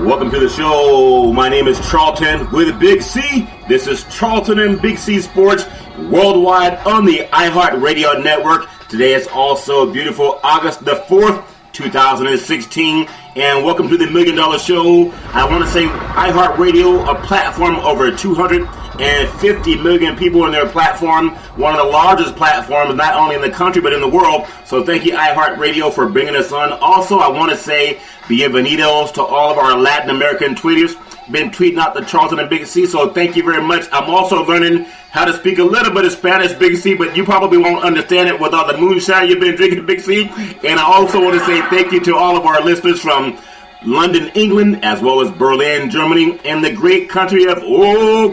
Welcome to the show. My name is Charlton with Big C. This is Charlton Big C Sports worldwide on the iHeartRadio network. Today is also beautiful August the 4th, 2016. And welcome to the $1 Million Show. I want to say iHeartRadio, a platform over 250 million people on their platform. One of the largest platforms, not only in the country, but in the world. So thank you, iHeartRadio, for bringing us on. Also, I want to say bienvenidos to all of our Latin American tweeters. Been tweeting out the Charlton and Big C, so thank you very much. I'm also learning how to speak a little bit of Spanish, Big C, but you probably won't understand it with all the moonshine you've been drinking, Big C. And I also want to say thank you to all of our listeners from London, England, as well as Berlin, Germany, and the great country of,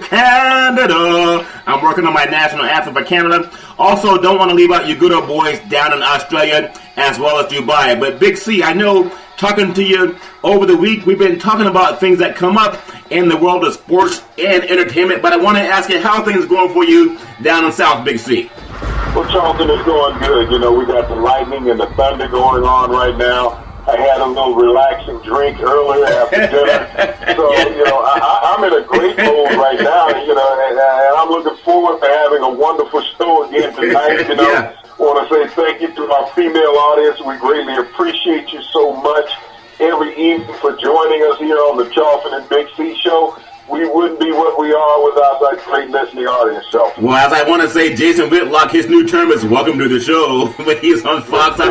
Canada. I'm working on my national anthem for Canada. Also, don't want to leave out you good old boys down in Australia, as well as Dubai. But Big C, I know, talking to you over the week, we've been talking about things that come up in the world of sports and entertainment, but I want to ask you how things going for you down in South Big C. Well, Charlton, is going good. You know, we got the lightning and the thunder going on right now. I had a little relaxing drink earlier after dinner. So, you know, I'm in a great mood right now, you know, and I'm looking forward to having a wonderful show again tonight, you know. Yeah. I want to say thank you to our female audience. We greatly appreciate you so much every evening for joining us here on the Charlton and Big C Show. We wouldn't be what we are without that great listening audience, Charlton. Well, as I want to say, Jason Whitlock, his new term is welcome to the show. When he's on Fox, I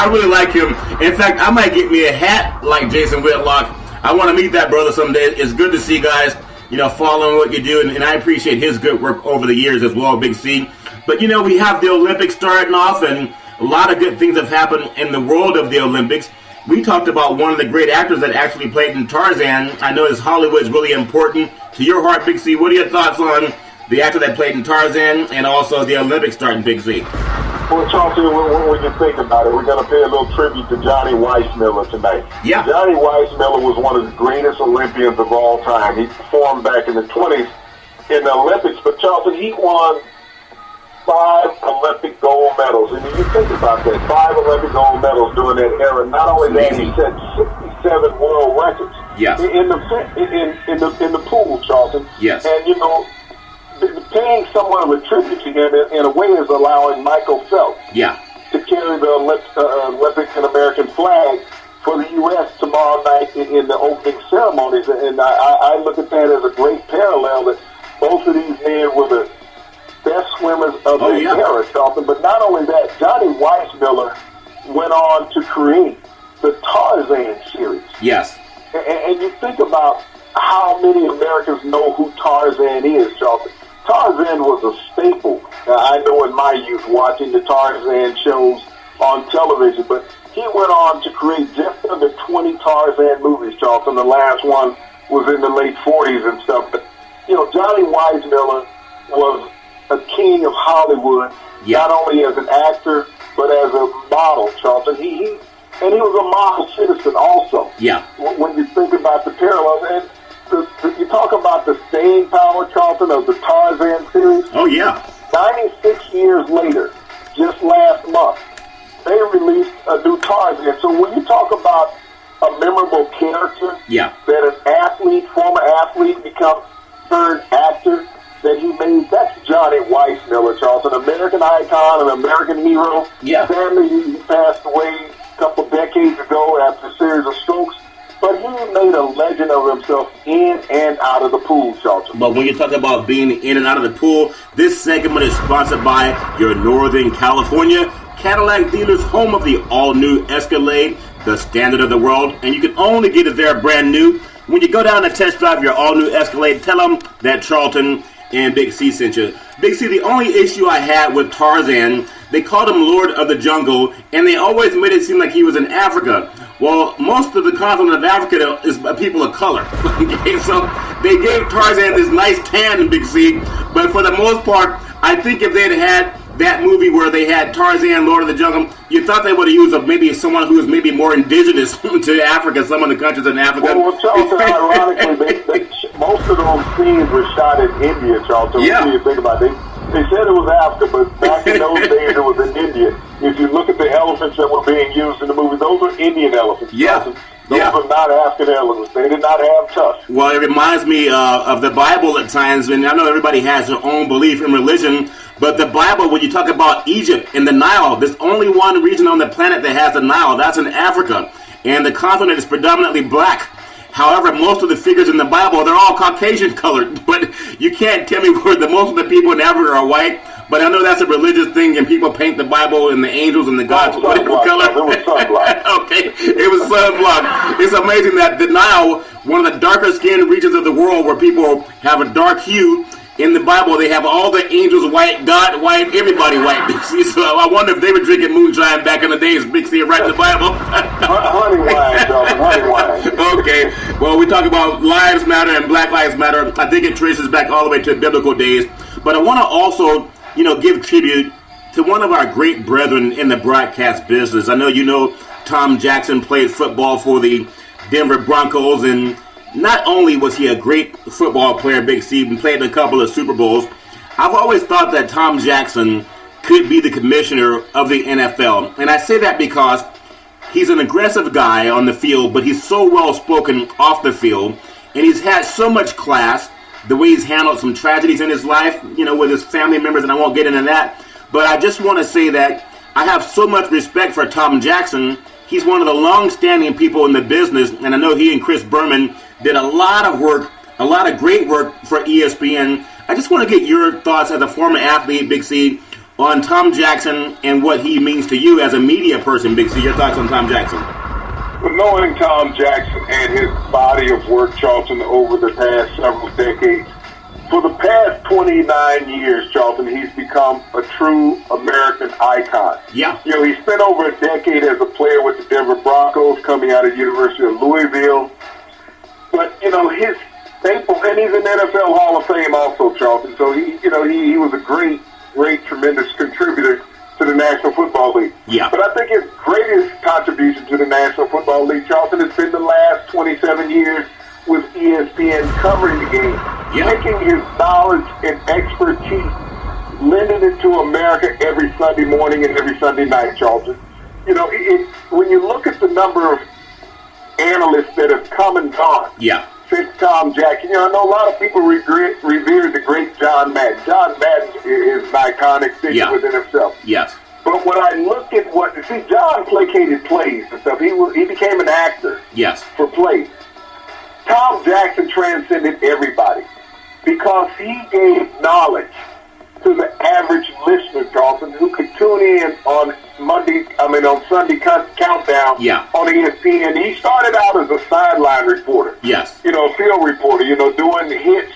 really like him. In fact, I might get me a hat like Jason Whitlock. I want to meet that brother someday. It's good to see guys, you know, following what you do, and I appreciate his good work over the years as well, Big C. But, you know, we have the Olympics starting off, and a lot of good things have happened in the world of the Olympics. We talked about one of the great actors that actually played in Tarzan. I know as Hollywood is really important to your heart, Big C. What are your thoughts on the actor that played in Tarzan and also the Olympics starting, Big C? Well, Charlton, when you think about it, we're going to pay a little tribute to Johnny Weissmuller tonight. Yeah. Johnny Weissmuller was one of the greatest Olympians of all time. He performed back in the 20s in the Olympics, but Charlton, he won 5 Olympic gold medals. And you think about that, 5 Olympic gold medals during that era. Not only that, he set 67 world records. Yes. In the pool, Charlton. Yes. And, you know, paying somewhat of a tribute to him in a way is allowing Michael Phelps to carry the Olympic and American flag for the U.S. tomorrow night in the opening ceremonies. And I look at that as a great parallel that both of these men were the best swimmers of their era, Charlton. But not only that, Johnny Weissmuller went on to create the Tarzan series. Yes. And you think about how many Americans know who Tarzan is, Charlton. Tarzan was a staple. Now, I know in my youth watching the Tarzan shows on television, but he went on to create just under 20 Tarzan movies, Charlton. The last one was in the late 40s and stuff. But, you know, Johnny Weissmuller was a king of Hollywood, not only as an actor, but as a model, Charlton. He was a model citizen also. Yeah. When you think about the parallels, and you talk about the staying power, Charlton, of the Tarzan series. Oh, yeah. 96 years later, just last month, they released a new Tarzan. So when you talk about a memorable character, that an athlete, former athlete, becomes third actor, that he made, that's Johnny Weissmuller, Charlton, American icon, an American hero. Yeah. Sadly, he passed away a couple decades ago after a series of strokes, but he made a legend of himself in and out of the pool, Charlton. But when you talk about being in and out of the pool, this segment is sponsored by your Northern California Cadillac dealers, home of the all-new Escalade, the standard of the world, and you can only get it there brand new. When you go down and test drive your all-new Escalade, tell them that Charlton and Big C sent you. Big C, the only issue I had with Tarzan, they called him Lord of the Jungle, and they always made it seem like he was in Africa. Well, most of the continent of Africa is people of color. Okay, so they gave Tarzan this nice tan in Big C, but for the most part, I think if they'd had that movie where they had Tarzan, Lord of the Jungle, you thought they would have used maybe someone who was maybe more indigenous to Africa, some of the countries in Africa. Well, Charlton, ironically, most of those scenes were shot in India, Charlton. Yeah. When you think about it, they said it was Africa, but back in those days it was in India. If you look at the elephants that were being used in the movie, those are Indian elephants. Yeah. Charlton. Those are not African heirlooms. They did not have tusks. Well, it reminds me of the Bible at times, and I know everybody has their own belief in religion, but the Bible, when you talk about Egypt and the Nile, there's only one region on the planet that has the Nile. That's in Africa, and the continent is predominantly black. However, most of the figures in the Bible, they're all Caucasian colored, but you can't tell me where most of the people in Africa are white. But I know that's a religious thing, and people paint the Bible and the angels and the gods what color? It was sunblock. Okay, it was sunblock. It's amazing that the Nile, one of the darker skinned regions of the world where people have a dark hue, in the Bible they have all the angels white, God white, everybody white. So I wonder if they were drinking moonshine back in the days, Big C, right in the Bible. Honey wine, Charlton, honey wine. Okay, well, we talk about Lives Matter and Black Lives Matter. I think it traces back all the way to biblical days. But I want to also, give tribute to one of our great brethren in the broadcast business. I know you know Tom Jackson played football for the Denver Broncos, and not only was he a great football player, Big C, and played in a couple of Super Bowls, I've always thought that Tom Jackson could be the commissioner of the NFL. And I say that because he's an aggressive guy on the field, but he's so well-spoken off the field, and he's had so much class. The way he's handled some tragedies in his life, with his family members, and I won't get into that. But I just want to say that I have so much respect for Tom Jackson. He's one of the long-standing people in the business, and I know he and Chris Berman did a lot of work, a lot of great work for ESPN. I just want to get your thoughts as a former athlete, Big C, on Tom Jackson and what he means to you as a media person, Big C. Your thoughts on Tom Jackson? Well, knowing Tom Jackson and his body of work, Charlton, over the past several decades, for the past 29 years, Charlton, he's become a true American icon. Yeah. He spent over a decade as a player with the Denver Broncos, coming out of the University of Louisville. But, his staple, and he's an NFL Hall of Fame also, Charlton. So he was a great, tremendous contributor to the National Football League. Yeah. But I think his greatest contribution to the National Football League, Charlton, has been the last 27 years with ESPN covering the game. Yeah. Taking his knowledge and expertise, lending it to America every Sunday morning and every Sunday night, Charlton. When you look at the number of analysts that have come and gone since Tom Jackson, I know a lot of people revere the great John Madden. John Madden is an iconic figure within himself. Yes. But when I look at John placated plays and stuff. He became an actor. Yes. For plays. Tom Jackson transcended everybody because he gave knowledge to the average listener, Charlton, who could tune in on Sunday Countdown on ESPN. He started out as a sideline reporter. Yes. Field reporter, doing hits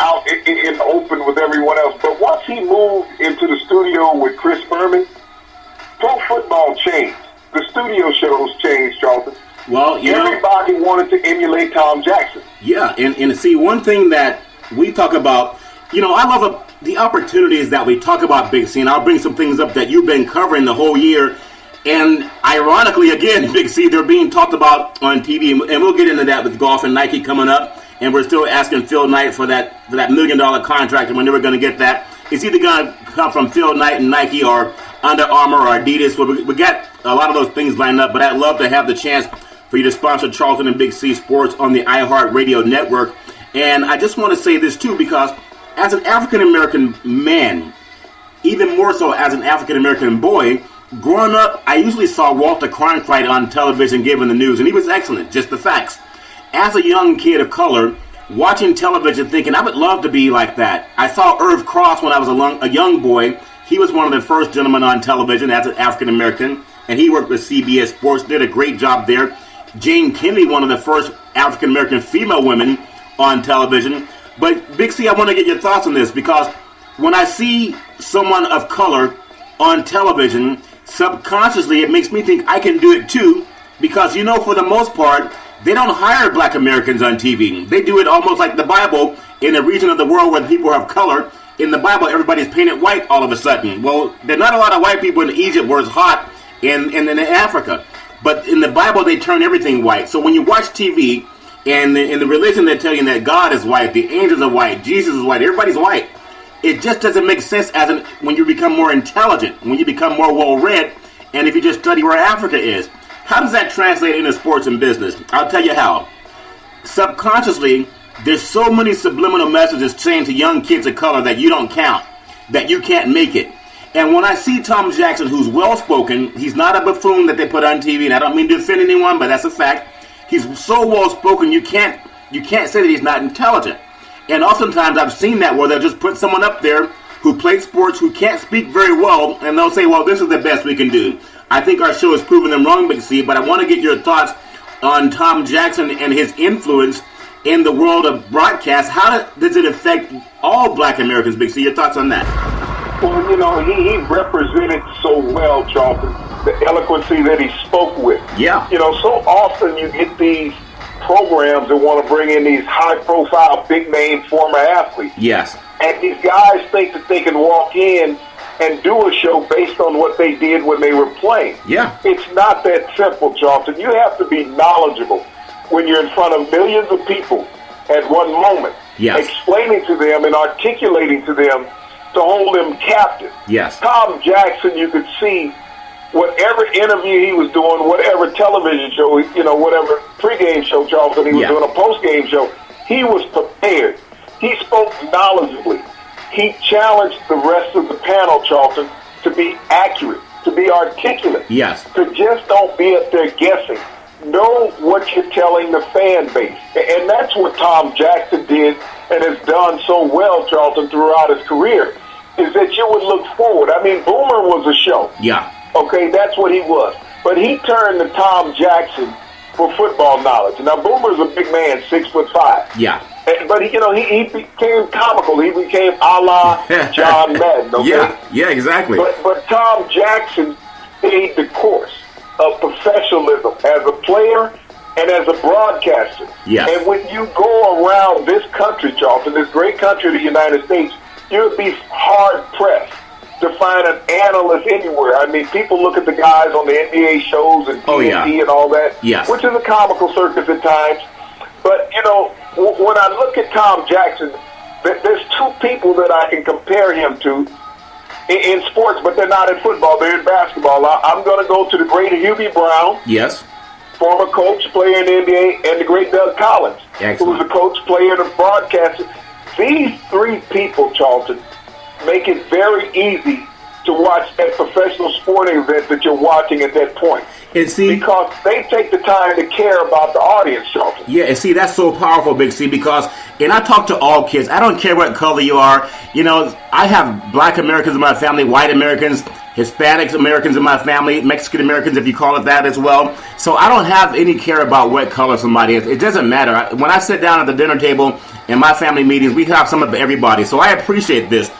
out in the open with everyone else. But once he moved into the studio with Chris Berman, pro football changed. The studio shows changed, Charlton. Well, everybody wanted to emulate Tom Jackson. Yeah, and see, one thing that we talk about, I love the opportunities that we talk about, Big C, and I'll bring some things up that you've been covering the whole year. And ironically, again, Big C, they're being talked about on TV, and we'll get into that with golf and Nike coming up. And we're still asking Phil Knight for that $1 million contract, and we're never going to get that. It's either going to come from Phil Knight and Nike or Under Armour or Adidas. Well, we got a lot of those things lined up, but I'd love to have the chance for you to sponsor Charlton and Big C Sports on the iHeart Radio Network. And I just want to say this, too, because as an African-American man, even more so as an African-American boy, growing up, I usually saw Walter Cronkite on television giving the news, and he was excellent, just the facts. As a young kid of color, watching television thinking, I would love to be like that. I saw Irv Cross when I was a young boy. He was one of the first gentlemen on television as an African-American, and he worked with CBS Sports, did a great job there. Jane Kennedy, one of the first African-American female women on television. But, Big C, I want to get your thoughts on this, because when I see someone of color on television, subconsciously it makes me think I can do it too, because, for the most part, they don't hire black Americans on TV. They do it almost like the Bible in a region of the world where people have color. In the Bible, everybody's painted white all of a sudden. Well, there's not a lot of white people in Egypt where it's hot and in Africa. But in the Bible, they turn everything white. So when you watch TV, and in the religion, they tell you that God is white, the angels are white, Jesus is white, everybody's white. It just doesn't make sense when you become more intelligent, when you become more well-read, and if you just study where Africa is. How does that translate into sports and business? I'll tell you how. Subconsciously, there's so many subliminal messages saying to young kids of color that you don't count, that you can't make it. And when I see Tom Jackson, who's well-spoken, he's not a buffoon that they put on TV, and I don't mean to offend anyone, but that's a fact. He's so well-spoken, you can't say that he's not intelligent. And oftentimes I've seen that where they'll just put someone up there who plays sports, who can't speak very well, and they'll say, well, this is the best we can do. I think our show has proven them wrong, Big C, but I want to get your thoughts on Tom Jackson and his influence in the world of broadcast. How does it affect all black Americans, Big C? Your thoughts on that? Well, he represented so well, Charlton, the eloquency that he spoke with. Yeah. So often you get these programs that want to bring in these high-profile, big-name former athletes. Yes. And these guys think that they can walk in and do a show based on what they did when they were playing. Yeah. It's not that simple, Charlton. You have to be knowledgeable when you're in front of millions of people at one moment. Yes. Explaining to them and articulating to them to hold them captive. Yes. Tom Jackson, you could see whatever interview he was doing, whatever television show, whatever pregame show, Charlton, he was doing a postgame show, he was prepared. He spoke knowledgeably. He challenged the rest of the panel, Charlton, to be accurate, to be articulate. Yes. To just don't be up there guessing. Know what you're telling the fan base. And that's what Tom Jackson did and has done so well, Charlton, throughout his career, is that you would look forward. I mean, Boomer was a show. Yeah. Okay, that's what he was. But he turned to Tom Jackson for football knowledge. Now, Boomer's a big man, 6'5". Yeah. But he became comical. He became a la John Madden. Okay? Yeah, exactly. But Tom Jackson stayed the course of professionalism as a player and as a broadcaster. Yes. And when you go around this country, Charlton, this great country, the United States, you'll be hard pressed to find an analyst anywhere. I mean, people look at the guys on the NBA shows and TNT and all that, which is a comical circus at times. But, when I look at Tom Jackson, there's two people that I can compare him to in sports, but they're not in football. They're in basketball. I'm going to go to the great Hubie Brown. Yes. Former coach, player in the NBA, and the great Doug Collins, Excellent. who was a coach, player, and a broadcaster. These three people, Charlton, make it very easy to watch that professional sporting event that you're watching at that point. And see, because they take the time to care about the audience, Charlton. Yeah, and see, that's so powerful, Big C, because, and I talk to all kids. I don't care what color you are. I have black Americans in my family, white Americans, Hispanic Americans in my family, Mexican Americans, if you call it that as well. So I don't have any care about what color somebody is. It doesn't matter. When I sit down at the dinner table in my family meetings, we have some of everybody. So I appreciate this.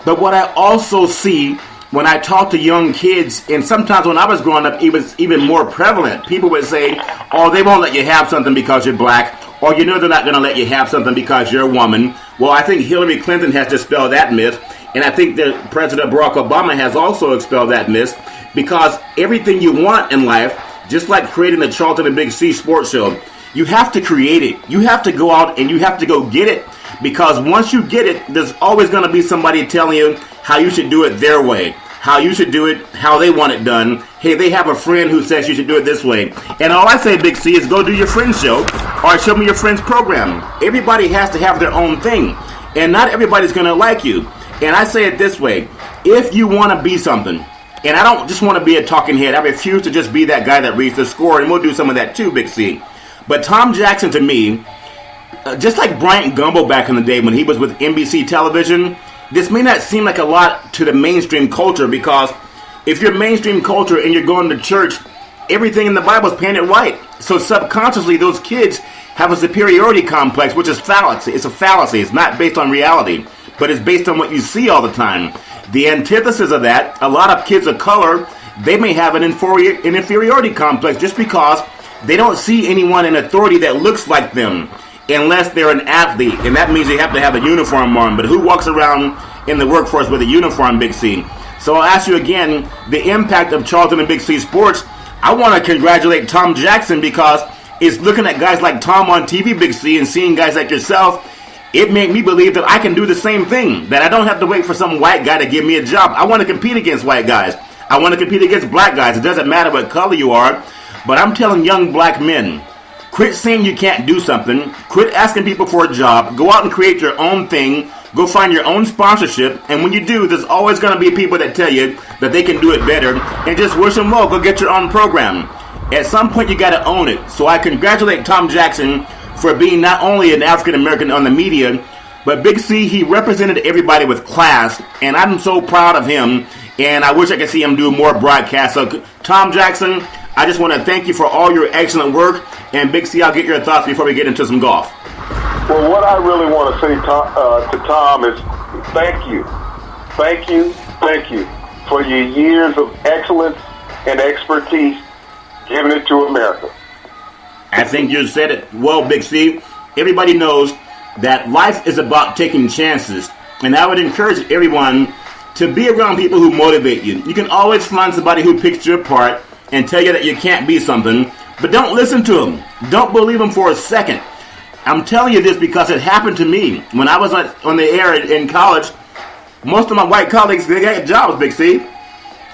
But what I also see when I talk to young kids, and sometimes when I was growing up, it was even more prevalent. People would say, oh, they won't let you have something because you're black, or they're not going to let you have something because you're a woman. Well, I think Hillary Clinton has dispelled that myth, and I think that President Barack Obama has also expelled that myth, because everything you want in life, just like creating the Charlton and Big C Sports Show, you have to create it. You have to go out and you have to go get it, because once you get it, there's always going to be somebody telling you how you should do it their way, how you should do it, how they want it done. Hey, they have a friend who says you should do it this way. And all I say, Big C, is go do your friend's show or show me your friend's program. Everybody has to have their own thing, and not everybody's going to like you. And I say it this way, if you want to be something, and I don't just want to be a talking head, I refuse to just be that guy that reads the score, and we'll do some of that too, Big C. But Tom Jackson, to me, just like Bryant Gumbel back in the day when he was with NBC television, this may not seem like a lot to the mainstream culture, because if you're mainstream culture and you're going to church, everything in the Bible is painted white. So subconsciously, those kids have a superiority complex, which is fallacy. It's a fallacy. It's not based on reality, but it's based on what you see all the time. The antithesis of that, a lot of kids of color, they may have an inferiority complex just because they don't see anyone in authority that looks like them, unless they're an athlete, and that means they have to have a uniform on. But who walks around in the workforce with a uniform, Big C? So I'll ask you again, the impact of Charlton and Big C Sports. I want to congratulate Tom Jackson, because it's looking at guys like Tom on TV, Big C, and seeing guys like yourself, it made me believe that I can do the same thing, that I don't have to wait for some white guy to give me a job. I want to compete against white guys. I want to compete against black guys. It doesn't matter what color you are. But I'm telling young black men, quit saying you can't do something. Quit asking people for a job. Go out and create your own thing. Go find your own sponsorship. And when you do, there's always going to be people that tell you that they can do it better. And just wish them well. Go get your own program. At some point, you got to own it. So I congratulate Tom Jackson for being not only an African American on the media, but Big C, he represented everybody with class. And I'm so proud of him. And I wish I could see him do more broadcasts. So Tom Jackson, I just want to thank you for all your excellent work. And Big C, I'll get your thoughts before we get into some golf. Well, what I really want to say to Tom is thank you. Thank you, thank you for your years of excellence and expertise giving it to America. I think you said it well, Big C. Everybody knows that life is about taking chances. And I would encourage everyone to be around people who motivate you. You can always find somebody who picks you apart and tell you that you can't be something, but don't listen to them. Don't believe them for a second. I'm telling you this because it happened to me. When I was on the air in college, most of my white colleagues, they got jobs, Big C.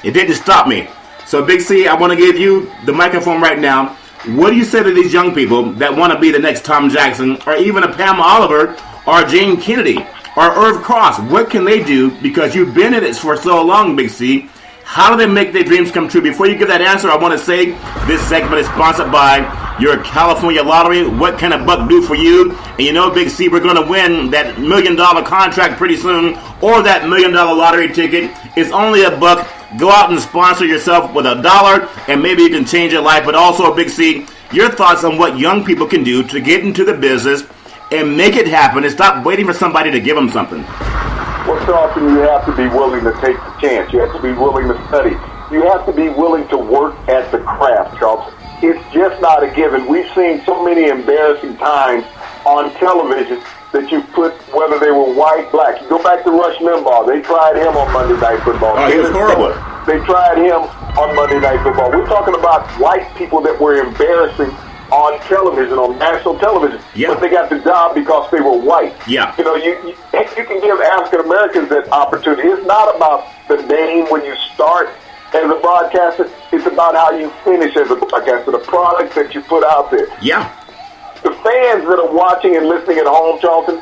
It didn't stop me. So, Big C, I want to give you the microphone right now. What do you say to these young people that want to be the next Tom Jackson or even a Pam Oliver or Jane Kennedy or Irv Cross? What can they do? Because you've been in it for so long, Big C. How do they make their dreams come true? Before you give that answer, I want to say this segment is sponsored by your California Lottery. What can a buck do for you? And you know, Big C, we're going to win that $1 million contract pretty soon, or that $1 million lottery ticket. It's only a buck. Go out and sponsor yourself with $1, and maybe you can change your life. But also, Big C, your thoughts on what young people can do to get into the business and make it happen and stop waiting for somebody to give them something. Well, Charlton, you have to be willing to take the chance. You have to be willing to study. You have to be willing to work at the craft, Charlton. It's just not a given. We've seen so many embarrassing times on television that you put, whether they were white, black. You go back to Rush Limbaugh. They tried him on Monday Night Football. Oh, he was horrible. They tried him on Monday Night Football. We're talking about white people that were embarrassing on television, on national television. Yeah. But they got the job because they were white. Yeah. You know, you can give African Americans that opportunity. It's not about the name when you start as a broadcaster. It's about how you finish as a broadcaster, the product that you put out there. Yeah. The fans that are watching and listening at home, Charlton,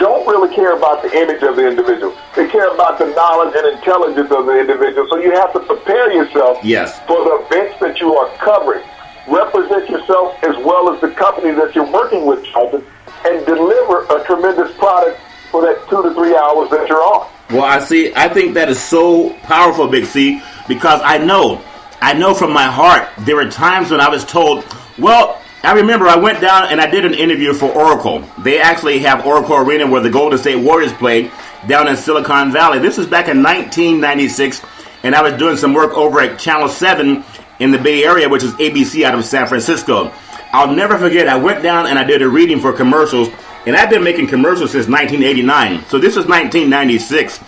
don't really care about the image of the individual. They care about the knowledge and intelligence of the individual. So you have to prepare yourself for the events that you are covering. Represent yourself as well as the company that you're working with, Charlton, and deliver a tremendous product for that 2 to 3 hours that you're on. Well, I think that is so powerful, Big C, because I know from my heart there were times when I was told, well, I remember I went down and I did an interview for Oracle. They actually have Oracle Arena where the Golden State Warriors play down in Silicon Valley. This was back in 1996, and I was doing some work over at Channel 7 in the Bay Area, which is ABC out of San Francisco. I'll never forget, I went down and I did a reading for commercials, and I've been making commercials since 1989. So this was 1996,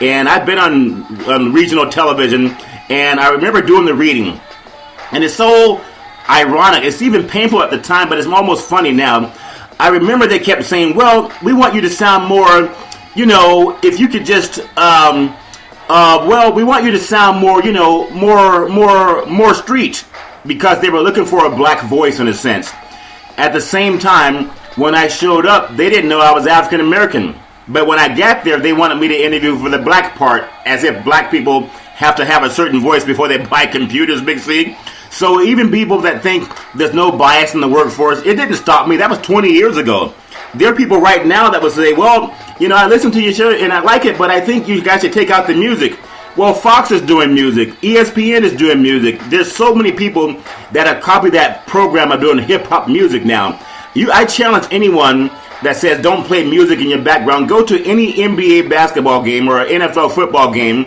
and I've been on regional television, and I remember doing the reading. And it's so ironic. It's even painful at the time, but it's almost funny now. I remember they kept saying, well, we want you to sound more, you know, if you could just, well, we want you to sound more, you know, more street, because they were looking for a black voice in a sense. At the same time, when I showed up, they didn't know I was African American. But when I got there, they wanted me to interview for the black part, as if black people have to have a certain voice before they buy computers, Big C. So even people that think there's no bias in the workforce, it didn't stop me. That was 20 years ago. There are people right now that would say, well, you know, I listen to your show and I like it, but I think you guys should take out the music. Well, Fox is doing music. ESPN is doing music. There's so many people that have copied that program of doing hip-hop music now. I challenge anyone that says don't play music in your background. Go to any NBA basketball game or NFL football game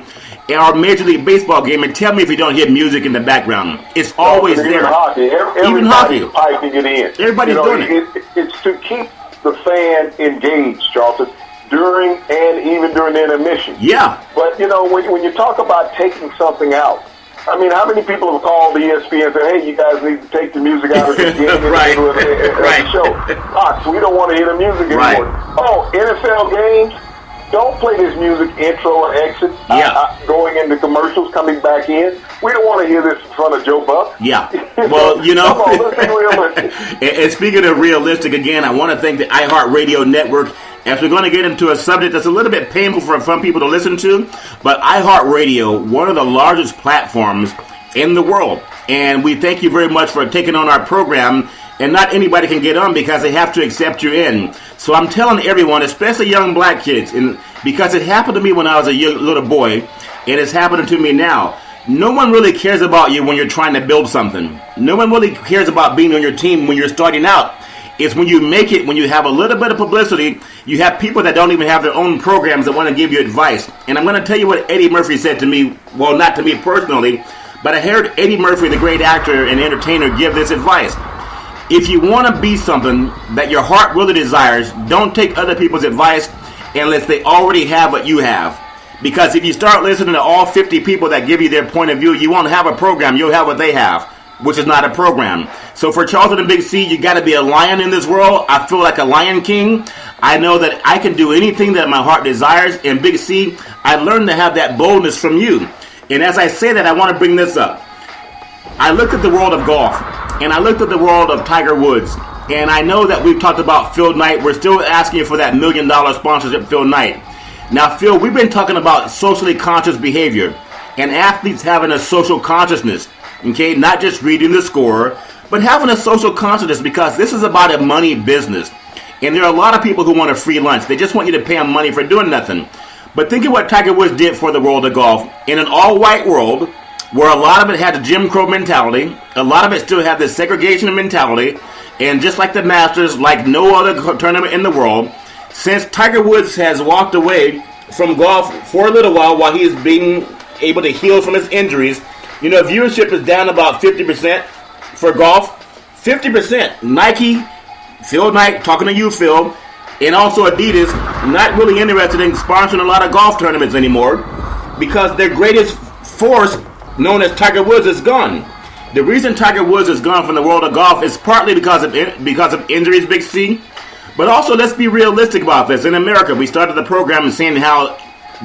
or Major League Baseball game and tell me if you don't hear music in the background. It's always there. Even hockey. Everybody's piping it in. Everybody's doing it. It's to keep the fan engaged, Charlton, during and even during the intermission. Yeah. But, you know, when you talk about taking something out, I mean, how many people have called the ESPN and said, hey, you guys need to take the music out of the game right. The show. Fox, we don't want to hear the music anymore. Right. Oh, NFL games, don't play this music intro or exit. Going into commercials, coming back in. We don't want to hear this in front of Joe Buck. Yeah. Well, you know. Come on, let's be realistic. And speaking of realistic, again, I want to thank the iHeartRadio Network, as we're going to get into a subject that's a little bit painful for some people to listen to, but iHeartRadio, one of the largest platforms in the world. And we thank you very much for taking on our program. And not anybody can get on because they have to accept you in. So I'm telling everyone, especially young black kids, and because it happened to me when I was a little boy, and it's happening to me now. No one really cares about you when you're trying to build something. No one really cares about being on your team when you're starting out. It's when you make it, when you have a little bit of publicity, you have people that don't even have their own programs that want to give you advice. And I'm going to tell you what Eddie Murphy said to me, well, not to me personally, but I heard Eddie Murphy, the great actor and entertainer, give this advice. If you want to be something that your heart really desires, don't take other people's advice unless they already have what you have. Because if you start listening to all 50 people that give you their point of view, you won't have a program, you'll have what they have, which is not a program. So for Charlton and Big C, you got to be a lion in this world. I feel like a lion king. I know that I can do anything that my heart desires. And Big C, I learned to have that boldness from you. And as I say that, I want to bring this up. I looked at the world of golf. And I looked at the world of Tiger Woods, and I know that we've talked about Phil Knight. We're still asking for that $1 million sponsorship, Phil Knight. Now, Phil, we've been talking about socially conscious behavior and athletes having a social consciousness, okay? Not just reading the score, but having a social consciousness, because this is about a money business. And there are a lot of people who want a free lunch. They just want you to pay them money for doing nothing. But think of what Tiger Woods did for the world of golf. In an all-white world, where a lot of it had the Jim Crow mentality, a lot of it still had the segregation mentality, and just like the Masters, like no other tournament in the world, since Tiger Woods has walked away from golf for a little while he is being able to heal from his injuries, you know, viewership is down about 50% for golf. 50%. Nike, Phil Knight, talking to you, Phil, and also Adidas, not really interested in sponsoring a lot of golf tournaments anymore because their greatest force, known as Tiger Woods, is gone. The reason Tiger Woods is gone from the world of golf is partly because of injuries, Big C, but also let's be realistic about this. In America, we started the program saying how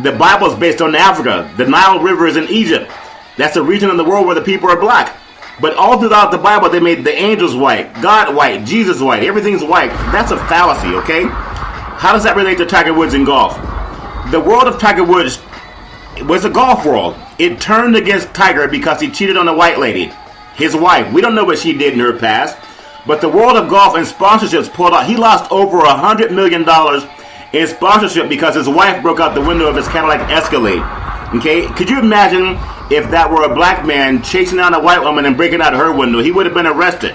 the Bible is based on Africa. The Nile River is in Egypt. That's a region in the world where the people are black. But all throughout the Bible, they made the angels white, God white, Jesus white, everything's white. That's a fallacy, okay? How does that relate to Tiger Woods in golf? The world of Tiger Woods was a golf world. It turned against Tiger because he cheated on a white lady, his wife. We don't know what she did in her past, but the world of golf and sponsorships pulled out. He lost over $100 million in sponsorship because his wife broke out the window of his Cadillac Escalade. Okay, could you imagine if that were a black man chasing down a white woman and breaking out her window? He would have been arrested.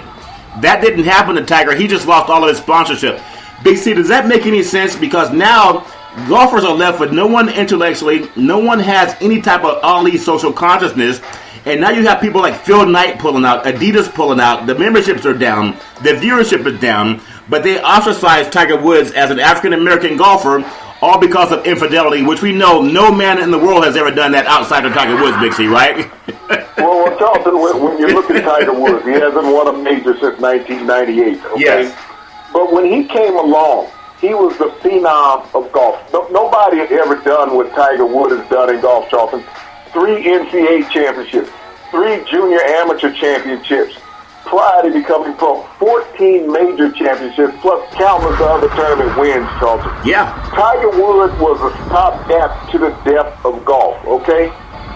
That didn't happen to Tiger. He just lost all of his sponsorship. Big C, does that make any sense? Because now golfers are left with no one intellectually, no one has any type of Ali social consciousness, and now you have people like Phil Knight pulling out, Adidas pulling out, the memberships are down, the viewership is down, but they ostracize Tiger Woods as an African-American golfer, all because of infidelity, which we know no man in the world has ever done that outside of Tiger Woods, Big C, right? Well, Charlton, when you look at Tiger Woods, he hasn't won a major since 1998, okay? Yes. But when he came along, he was the phenom of golf. Nobody had ever done what Tiger Woods has done in golf, Charlton. 3 NCAA championships, 3 junior amateur championships, prior to becoming pro, 14 major championships, plus countless other tournament wins, Charlton. Yeah. Tiger Woods was a stopgap to the death of golf, okay?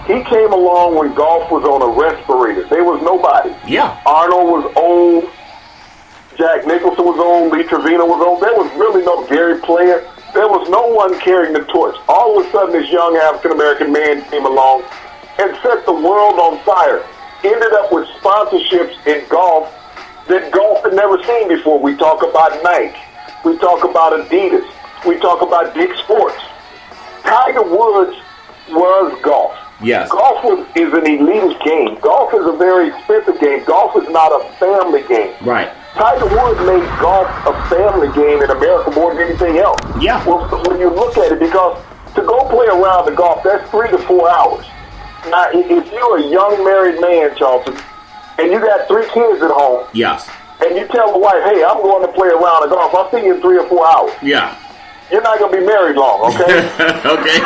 He came along when golf was on a respirator. There was nobody. Yeah. Arnold was old. Jack Nicholson was on, Lee Trevino was on. There was really no Gary Player. There was no one carrying the torch. All of a sudden, this young African-American man came along and set the world on fire. Ended up with sponsorships in golf that golf had never seen before. We talk about Nike. We talk about Adidas. We talk about Dick Sports. Tiger Woods was golf. Yes. Golf is an elitist game. Golf is a very expensive game. Golf is not a family game. Right. Tiger Woods made golf a family game in America more than anything else. Yeah. Well, when you look at it, because to go play a round of golf, that's 3 to 4 hours. Now, if you're a young married man, Charlton, and you got 3 kids at home, yes, and you tell the wife, hey, I'm going to play a round of golf, I'll see you in 3 or 4 hours. yeah, you're not going to be married long, okay? Okay.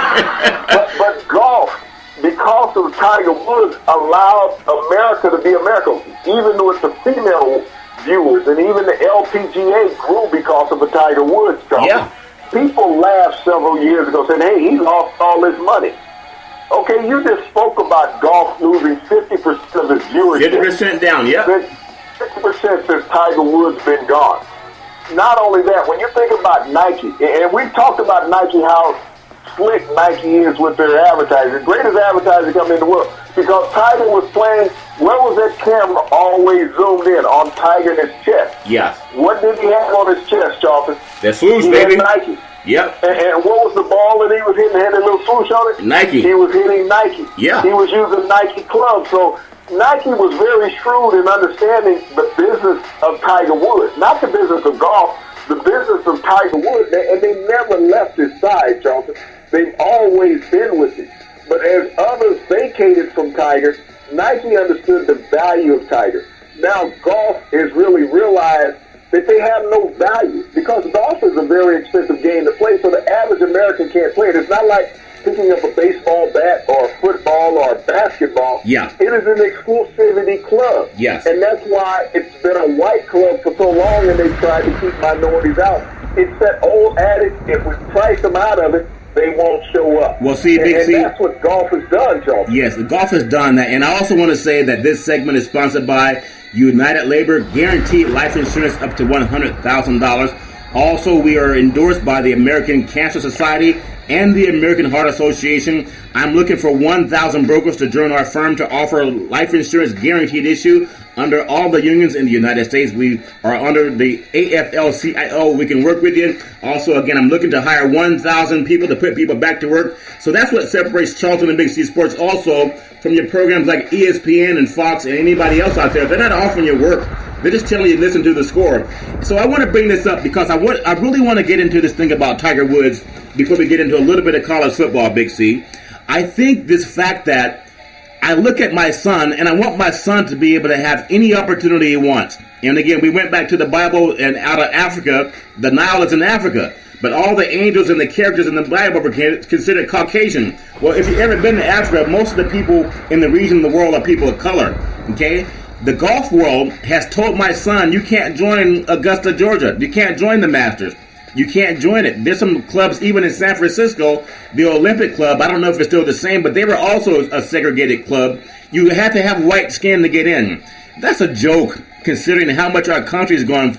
but golf, because of Tiger Woods, allowed America to be America, even with the female viewers, and even the LPGA grew because of the Tiger Woods stuff. Yeah. People laughed several years ago saying, hey, he lost all his money. Okay, you just spoke about golf losing 50% of its viewership. 50% down, yeah. 50% since Tiger Woods been gone. Not only that, when you think about Nike, and we've talked about Nike, how slick Nike is with their advertising, greatest advertising company in the world, because Tiger was playing, where was that camera always zoomed in? On Tiger in his chest. Yes. What did he have on his chest, Charlton? That swoosh, he baby. Had Nike. Yep. And what was the ball that he was hitting? Had a little swoosh on it? Nike. He was hitting Nike. Yeah. He was using Nike clubs. So Nike was very shrewd in understanding the business of Tiger Woods. Not the business of golf, the business of Tiger Woods. And they never left his side, Charlton. They've always been with him. But as others vacated from Tiger, Nike understood the value of Tiger. Now golf has really realized that they have no value, because golf is a very expensive game to play, so the average American can't play it. It's not like picking up a baseball bat or a football or a basketball. Yeah. It is an exclusivity club. Yes. And that's why it's been a white club for so long, and they've tried to keep minorities out. It's that old adage, if we price them out of it, they won't show up. Well, see, Big C. And that's what golf has done, Charles. Yes, golf has done that. And I also want to say that this segment is sponsored by United Labor, guaranteed life insurance up to $100,000. Also, we are endorsed by the American Cancer Society and the American Heart Association. I'm looking for 1,000 brokers to join our firm to offer life insurance guaranteed issue under all the unions in the United States. We are under the AFL-CIO. We can work with you. Also, again, I'm looking to hire 1,000 people to put people back to work. So that's what separates Charlton and Big C Sports also from your programs like ESPN and Fox and anybody else out there. They're not offering you work. They're just telling you, listen to the score. So I want to bring this up because I really want to get into this thing about Tiger Woods before we get into a little bit of college football, Big C. I think this fact that I look at my son, and I want my son to be able to have any opportunity he wants. And again, we went back to the Bible, and out of Africa, the Nile is in Africa. But all the angels and the characters in the Bible were considered Caucasian. Well, if you've ever been to Africa, most of the people in the region of the world are people of color. Okay? The golf world has told my son, you can't join Augusta, Georgia. You can't join the Masters. You can't join it. There's some clubs, even in San Francisco, the Olympic Club, I don't know if it's still the same, but they were also a segregated club. You had to have white skin to get in. That's a joke, considering how much our country has gone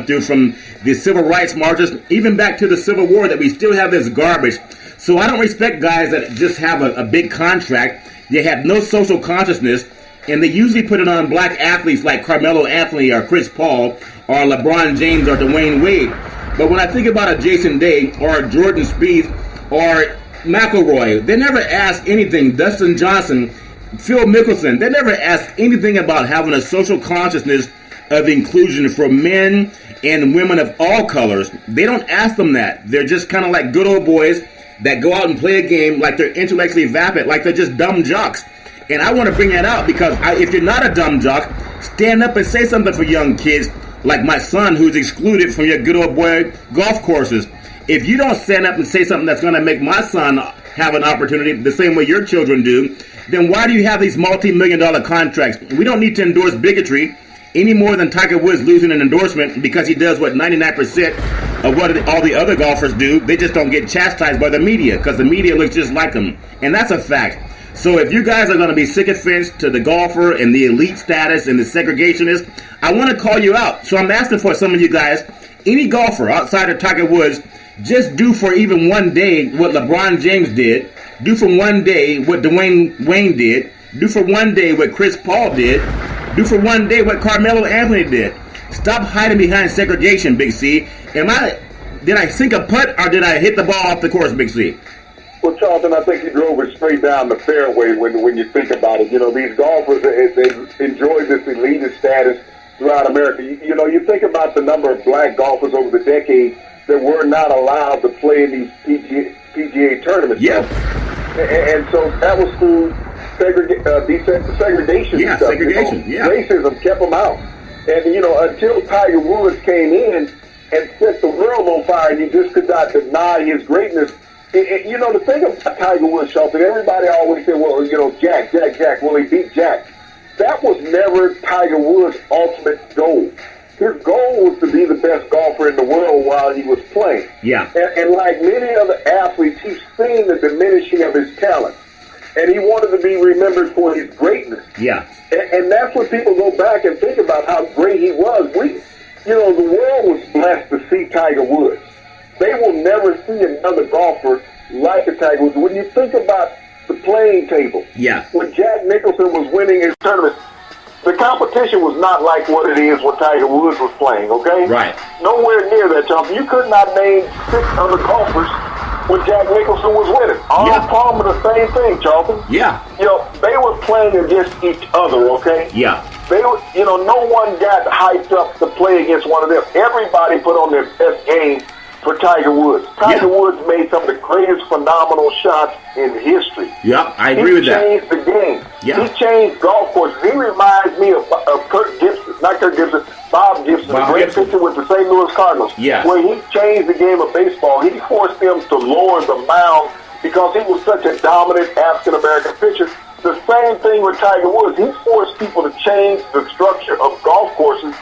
through, from the civil rights marches, even back to the Civil War, that we still have this garbage. So I don't respect guys that just have a big contract. They have no social consciousness, and they usually put it on black athletes like Carmelo Anthony or Chris Paul or LeBron James or Dwayne Wade. But when I think about a Jason Day or a Jordan Spieth or McIlroy, they never ask anything. Dustin Johnson, Phil Mickelson, they never ask anything about having a social consciousness of inclusion for men and women of all colors. They don't ask them that. They're just kind of like good old boys that go out and play a game like they're intellectually vapid, like they're just dumb jocks. And I want to bring that out because if you're not a dumb jock, stand up and say something for young kids like my son, who's excluded from your good old boy golf courses. If you don't stand up and say something that's going to make my son have an opportunity the same way your children do, then why do you have these multi-million-dollar contracts? We don't need to endorse bigotry any more than Tiger Woods losing an endorsement because he does what 99% of what all the other golfers do. They just don't get chastised by the media because the media looks just like them. And that's a fact. So if you guys are going to be sycophants to the golfer and the elite status and the segregationists, I want to call you out. So I'm asking for some of you guys, any golfer outside of Tiger Woods, just do for even one day what LeBron James did. Do for one day what Dwayne Wayne did. Do for one day what Chris Paul did. Do for one day what Carmelo Anthony did. Stop hiding behind segregation, Big C. Did I sink a putt or did I hit the ball off the course, Big C? Well, Charlton, I think you drove it straight down the fairway when you think about it. You know, these golfers, they've enjoyed this elitist status throughout America. You think about the number of black golfers over the decades that were not allowed to play in these PGA tournaments. Yeah. And so that was through segregation. Yeah, stuff. segregation. Yeah. Racism kept them out. And, until Tiger Woods came in, and set the world on fire, and you just could not deny his greatness. You know, the thing about Tiger Woods, Charlton, everybody always said, well, you know, Jack, will he beat Jack? That was never Tiger Woods' ultimate goal. His goal was to be the best golfer in the world while he was playing. Yeah. And like many other athletes, he's seen the diminishing of his talent. And he wanted to be remembered for his greatness. Yeah. And that's when people go back and think about how great he was. You know, the world was blessed to see Tiger Woods. They will never see another golfer like a Tiger Woods. When you think about the playing table, when Jack Nicholson was winning his tournament, the competition was not like what it is when Tiger Woods was playing, okay? Right. Nowhere near that, Charlton. You could not name 6 other golfers when Jack Nicholson was winning. Arnold Palmer, the same thing, Charlton. Yeah. You know, they were playing against each other, okay? Yeah. They were, you know, no one got hyped up to play against one of them. Everybody put on their best game for Tiger Woods. Tiger Woods made some of the greatest phenomenal shots in history. Yeah, I agree with that. He changed the game. Yeah. He changed golf courses. He reminds me of Bob Gibson, the great pitcher with the St. Louis Cardinals. Yeah. Where he changed the game of baseball. He forced them to lower the mound because he was such a dominant African-American pitcher. The same thing with Tiger Woods. He forced people to change the structure of golf courses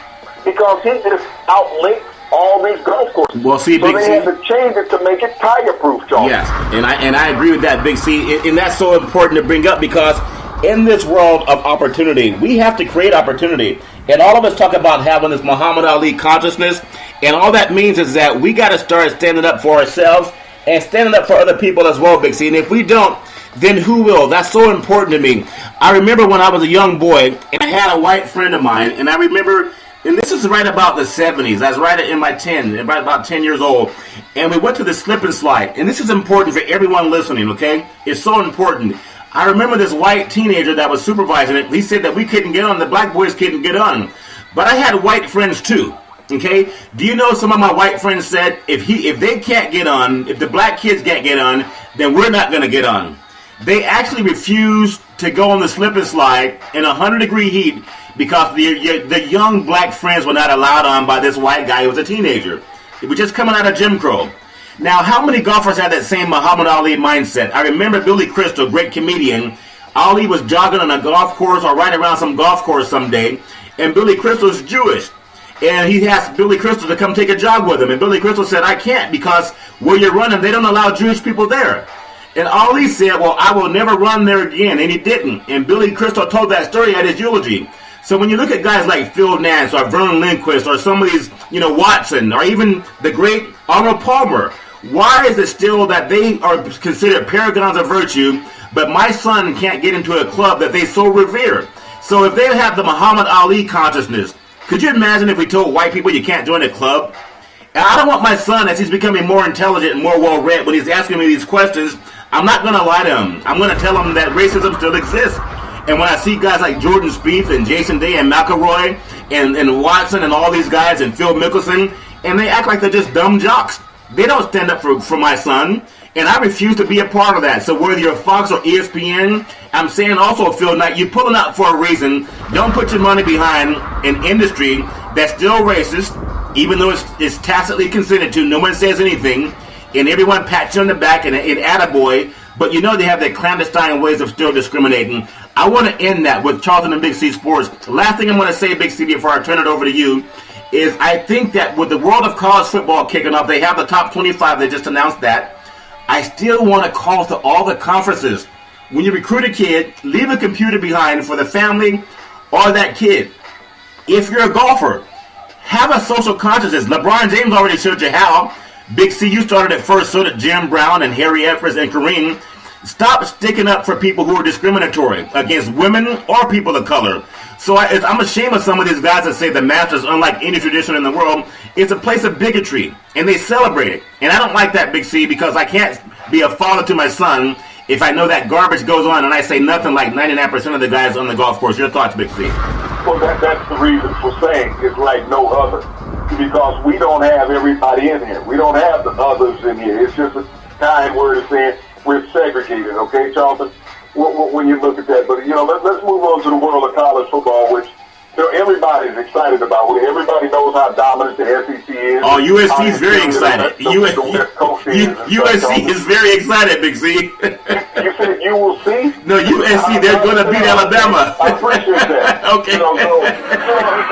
because he just outlinked all these golf courses. Well, see, so Big they C, had to change it to make it Tiger-proof, Charles. Yes, and I agree with that, Big C, and that's so important to bring up because in this world of opportunity, we have to create opportunity. And all of us talk about having this Muhammad Ali consciousness, and all that means is that we got to start standing up for ourselves and standing up for other people as well, Big C. And if we don't, then who will? That's so important to me. I remember when I was a young boy, and I had a white friend of mine, and I remember, and this is right about the 70s. I was right in my 10, about 10 years old, and we went to the slip and slide. And this is important for everyone listening, okay? It's so important. I remember this white teenager that was supervising it. He said that we couldn't get on, the black boys couldn't get on. But I had white friends too, okay? Do you know some of my white friends said if they can't get on, if the black kids can't get on, then we're not going to get on. They actually refused to go on the slip and slide in 100-degree heat because the young black friends were not allowed on by this white guy who was a teenager. He was just coming out of Jim Crow. Now, how many golfers had that same Muhammad Ali mindset? I remember Billy Crystal, great comedian. Ali was jogging on a golf course or right around some golf course someday, and Billy Crystal's Jewish. And he asked Billy Crystal to come take a jog with him. And Billy Crystal said, I can't because where you're running, they don't allow Jewish people there. And Ali said, well, I will never run there again. And he didn't. And Billy Crystal told that story at his eulogy. So when you look at guys like Phil Nance or Vernon Lindquist or some of these, Watson or even the great Arnold Palmer, why is it still that they are considered paragons of virtue, but my son can't get into a club that they so revere? So if they have the Muhammad Ali consciousness, could you imagine if we told white people you can't join a club? And I don't want my son, as he's becoming more intelligent and more well-read, when he's asking me these questions, I'm not going to lie to him. I'm going to tell him that racism still exists. And when I see guys like Jordan Spieth and Jason Day and McIlroy and Watson and all these guys and Phil Mickelson, and they act like they're just dumb jocks. They don't stand up for my son, and I refuse to be a part of that. So whether you're Fox or ESPN, I'm saying also, Phil Knight, you're pulling out for a reason. Don't put your money behind an industry that's still racist, even though it's tacitly consented to. No one says anything, and everyone pats you on the back and attaboy, but they have their clandestine ways of still discriminating. I want to end that with Charlton and Big C Sports. The last thing I'm going to say, Big C, before I turn it over to you, is I think that with the world of college football kicking off, they have the top 25, they just announced that. I still want to call to all the conferences. When you recruit a kid, leave a computer behind for the family or that kid. If you're a golfer, have a social consciousness. LeBron James already showed you how. Big C, you started it first, so did Jim Brown and Harry Evers and Kareem. Stop sticking up for people who are discriminatory against women or people of color. So I'm ashamed of some of these guys that say the Masters, unlike any tradition in the world, is a place of bigotry, and they celebrate it. And I don't like that, Big C, because I can't be a father to my son if I know that garbage goes on and I say nothing like 99% of the guys on the golf course. Your thoughts, Big C? Well, that's the reason for saying it's like no other, because we don't have everybody in here. We don't have the others in here. It's just a kind word of saying we're segregated, okay, Charlton? When you look at that. But, let's move on to the world of college football, which everybody's excited about. Everybody knows how dominant the SEC is. Oh, USC is very excited. USC is very excited, Big C. You said you will see? No, USC, they're going to beat Alabama. I appreciate that. Okay. So,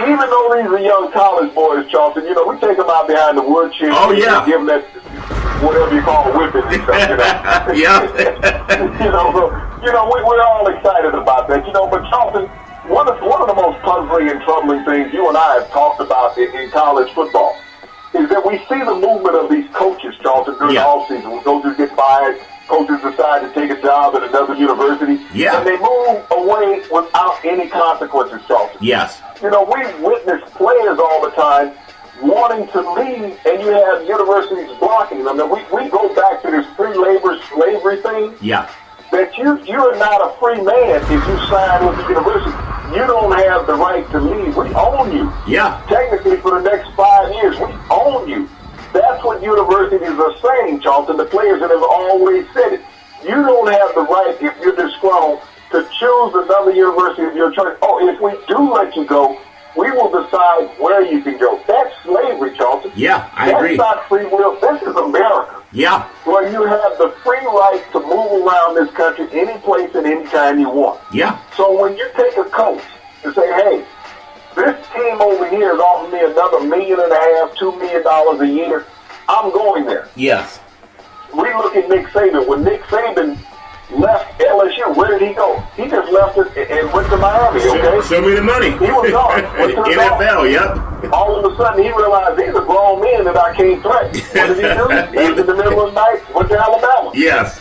even though these are young college boys, Charlton, we take them out behind the woodshed. Oh, yeah. And give them that, whatever you call whipping and stuff, Yeah. We're all excited about that, but Charlton, one of the most puzzling and troubling things you and I have talked about in college football is that we see the movement of these coaches, Charlton, during the offseason. When coaches get fired, coaches decide to take a job at another university, and they move away without any consequences, Charlton. Yes. We witness players all the time wanting to leave, and you have universities blocking them. Now, we go back to this free labor slavery thing. Yeah. That you're not a free man if you sign with the university. You don't have the right to leave. We own you. Yeah. Technically, for the next 5 years, we own you. That's what universities are saying, Charlton. The players that have always said it. You don't have the right, if you're disgruntled, to choose another university of your choice. Oh, if we do let you go, we will decide where you can go. That's slavery, Charlton. Yeah, I agree. That's not free will. This is America. Yeah. Where you have the free right to move around this country any place and any time you want. Yeah. So when you take a coach and say, hey, this team over here is offering me another $1.5 million, $2 million a year, I'm going there. Yes. We look at Nick Saban. When Nick Saban left LSU, where did he go? He just left it and went to Miami, okay? Show me the money. He was gone. NFL, yep. All of a sudden, he realized these are grown men that I can't threaten. What did he do? In the middle of the night, went to Alabama. Yes.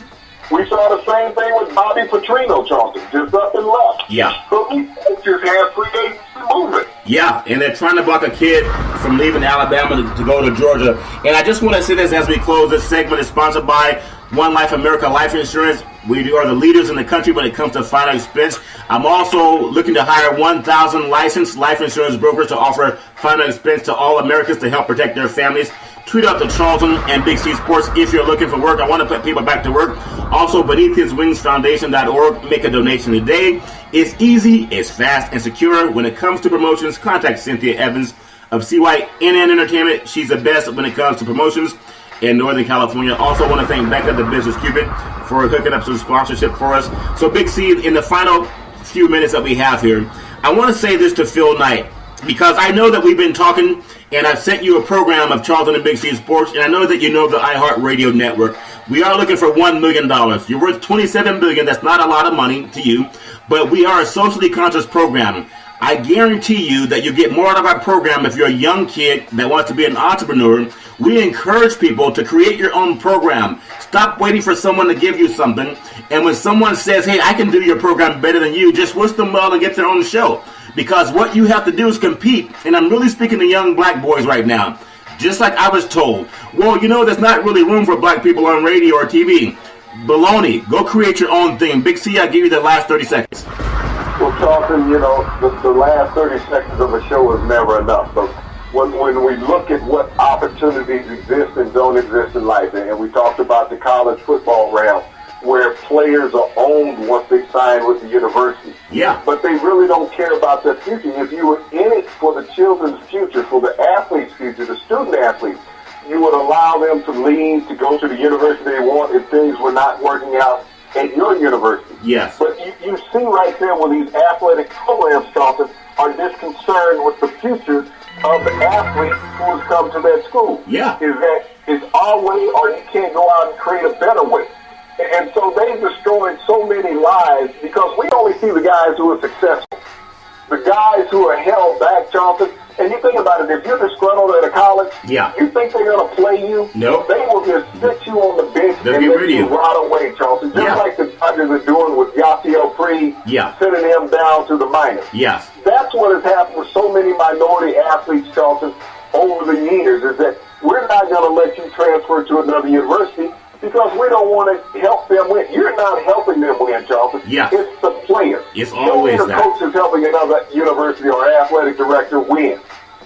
We saw the same thing with Bobby Petrino, Charlton, just up and left. Yeah. So these coaches have free agency movement. Yeah, and they're trying to block a kid from leaving Alabama to go to Georgia. And I just want to say this as we close. This segment is sponsored by One Life America Life Insurance. We are the leaders in the country when it comes to final expense. I'm also looking to hire 1,000 licensed life insurance brokers to offer final expense to all Americans to help protect their families. Tweet out to Charlton and Big C Sports if you're looking for work. I want to put people back to work. Also, BeneathHisWingsFoundation.org. Make a donation today. It's easy, it's fast, and secure. When it comes to promotions, contact Cynthia Evans of CYNN Entertainment. She's the best when it comes to promotions in Northern California. Also want to thank Becca, the Business Cupid, for hooking up some sponsorship for us. So, Big C, in the final few minutes that we have here, I want to say this to Phil Knight, because I know that we've been talking, and I've sent you a program of Charlton and Big C Sports, and I know that you know the iHeart Radio Network. We are looking for $1 million. You're worth $27 billion. That's not a lot of money to you, but we are a socially conscious program. I guarantee you that you get more out of our program if you're a young kid that wants to be an entrepreneur. We encourage people to create your own program. Stop waiting for someone to give you something. And when someone says, hey, I can do your program better than you, just wish them well and get their own show. Because what you have to do is compete. And I'm really speaking to young black boys right now. Just like I was told, well, there's not really room for black people on radio or TV. Baloney. Go create your own thing. Big C, I'll give you the last 30 seconds. Well, Charlton, the last 30 seconds of a show is never enough. So when we look at what opportunities exist and don't exist in life, and we talked about the college football realm, where players are owned once they sign with the university. Yeah. But they really don't care about their future. If you were in it for the children's future, for the athlete's future, the student athletes, you would allow them to leave, to go to the university they want if things were not working out at your university. Yes. But you see right there where these athletic programs, Charlton, are disconcerted with the future of the athlete who has come to that school. Yeah. Is that it's our way or you can't go out and create a better way. And so they've destroyed so many lives because we only see the guys who are successful. The guys who are held back, Charlton, and you think about it, if you're disgruntled at a college, you think they're going to play you? Nope. They will just sit you on the bench They'll and let you rot away, Charlton. Just like the Dodgers are doing with Yasiel Puig, sending him down to the minors. Yes. That's what has happened with so many minority athletes, Charlton, over the years, is that we're not going to let you transfer to another university because we don't want to help them win. You're not helping them win, Charlton. Yeah. It's the player. It's always the coach is helping another university or athletic director win.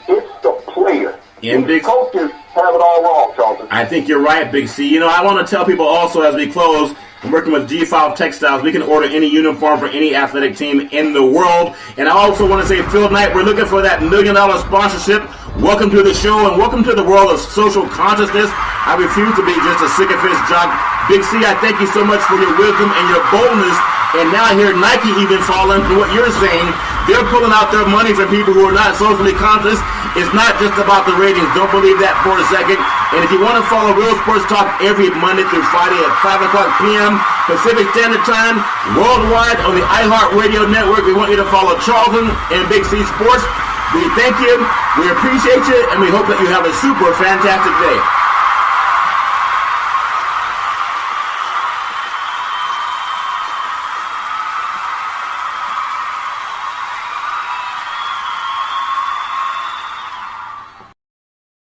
It's the player. And These coaches have it all wrong, Charlton. I think you're right, Big C. I want to tell people also as we close, and working with G5 Textiles, we can order any uniform for any athletic team in the world. And I also want to say, Phil Knight, we're looking for that $1 million sponsorship. Welcome to the show and welcome to the world of social consciousness. I refuse to be just a sycophant jock. Big C, I thank you so much for your wisdom and your boldness. And now I hear Nike even falling for what you're saying. They're pulling out their money from people who are not socially conscious. It's not just about the ratings. Don't believe that for a second. And if you want to follow Real Sports Talk every Monday through Friday at 5 o'clock p.m. Pacific Standard Time, worldwide on the iHeart Radio Network, we want you to follow Charlton and Big C Sports. We thank you, we appreciate you, and we hope that you have a super fantastic day.